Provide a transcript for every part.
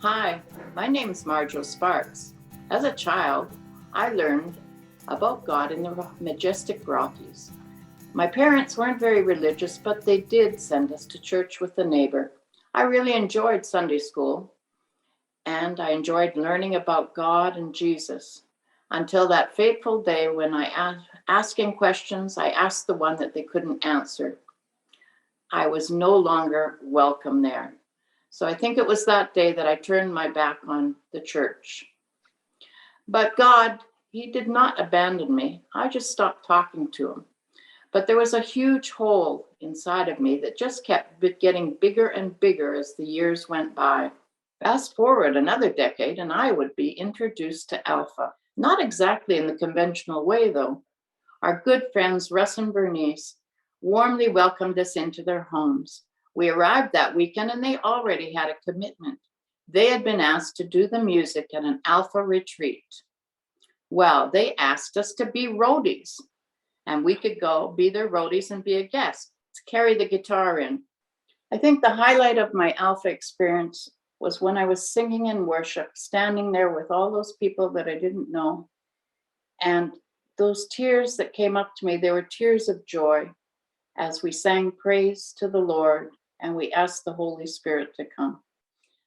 Hi, my name is MarJo Sparks. As a child, I learned about God in the majestic Rockies. My parents weren't very religious, but they did send us to church with a neighbor. I really enjoyed Sunday school, and I enjoyed learning about God and Jesus until that fateful day when asking questions, I asked the one that they couldn't answer. I was no longer welcome there. So I think it was that day that I turned my back on the church. But God, He did not abandon me. I just stopped talking to Him. But there was a huge hole inside of me that just kept getting bigger and bigger as the years went by. Fast forward another decade, and I would be introduced to Alpha. Not exactly in the conventional way, though. Our good friends, Russ and Bernice, warmly welcomed us into their homes. We arrived that weekend, and they already had a commitment. They had been asked to do the music at an Alpha retreat. Well, they asked us to be roadies, and we could go be their roadies and be a guest, to carry the guitar in. I think the highlight of my Alpha experience was when I was singing in worship, standing there with all those people that I didn't know. And those tears that came up to me, they were tears of joy as we sang praise to the Lord and we asked the Holy Spirit to come.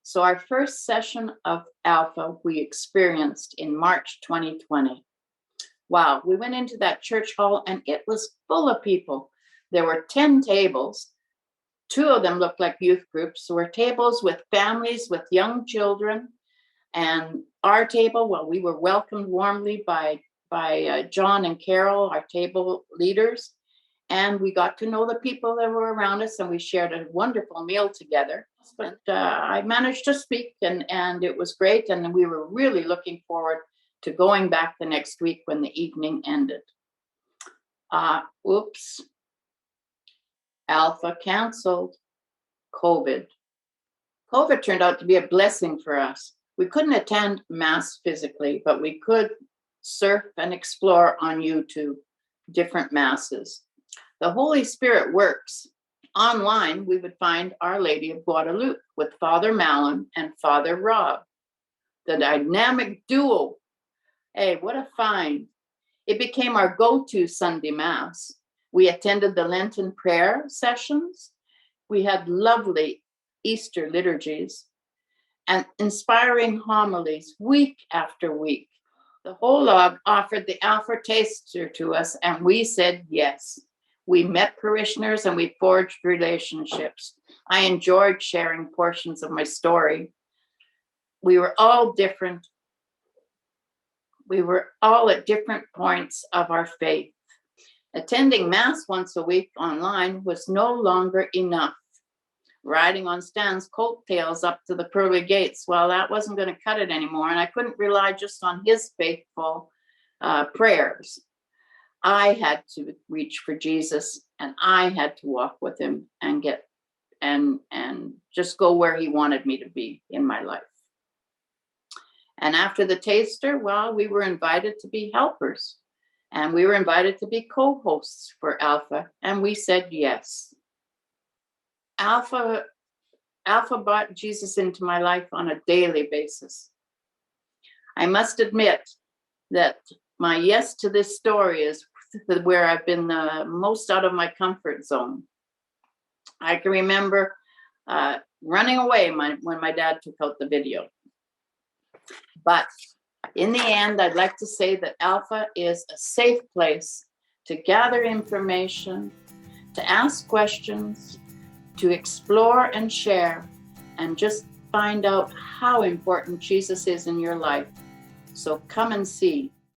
So our first session of Alpha we experienced in March 2020. Wow, we went into that church hall and it was full of people. There were 10 tables. 2 of them looked like youth groups. There were tables with families, with young children. And our table, well, we were welcomed warmly by John and Carol, our table leaders. And we got to know the people that were around us, and we shared a wonderful meal together. But I managed to speak, and it was great. And we were really looking forward to going back the next week when the evening ended. Oops. Alpha canceled. COVID. COVID turned out to be a blessing for us. We couldn't attend Mass physically, but we could surf and explore on YouTube different Masses. The Holy Spirit works. Online, we would find Our Lady of Guadalupe with Father Malin and Father Rob, the dynamic duo. Hey, what a find. It became our go-to Sunday Mass. We attended the Lenten prayer sessions. We had lovely Easter liturgies and inspiring homilies week after week. The whole log offered the Alpha taster to us, and we said yes. We met parishioners and we forged relationships. I enjoyed sharing portions of my story. We were all different. We were all at different points of our faith. Attending Mass once a week online was no longer enough. Riding on Stan's coattails up to the pearly gates, well, that wasn't going to cut it anymore, and I couldn't rely just on his faithful prayers. I had to reach for Jesus, and I had to walk with him and just go where he wanted me to be in my life. And after the taster, well, we were invited to be helpers, and we were invited to be co-hosts for Alpha, and we said yes. Alpha brought Jesus into my life on a daily basis. I must admit that my yes to this story is where I've been the most out of my comfort zone. I can remember running away when my dad took out the video. But in the end, I'd like to say that Alpha is a safe place to gather information, to ask questions, to explore and share, and just find out how important Jesus is in your life. So come and see.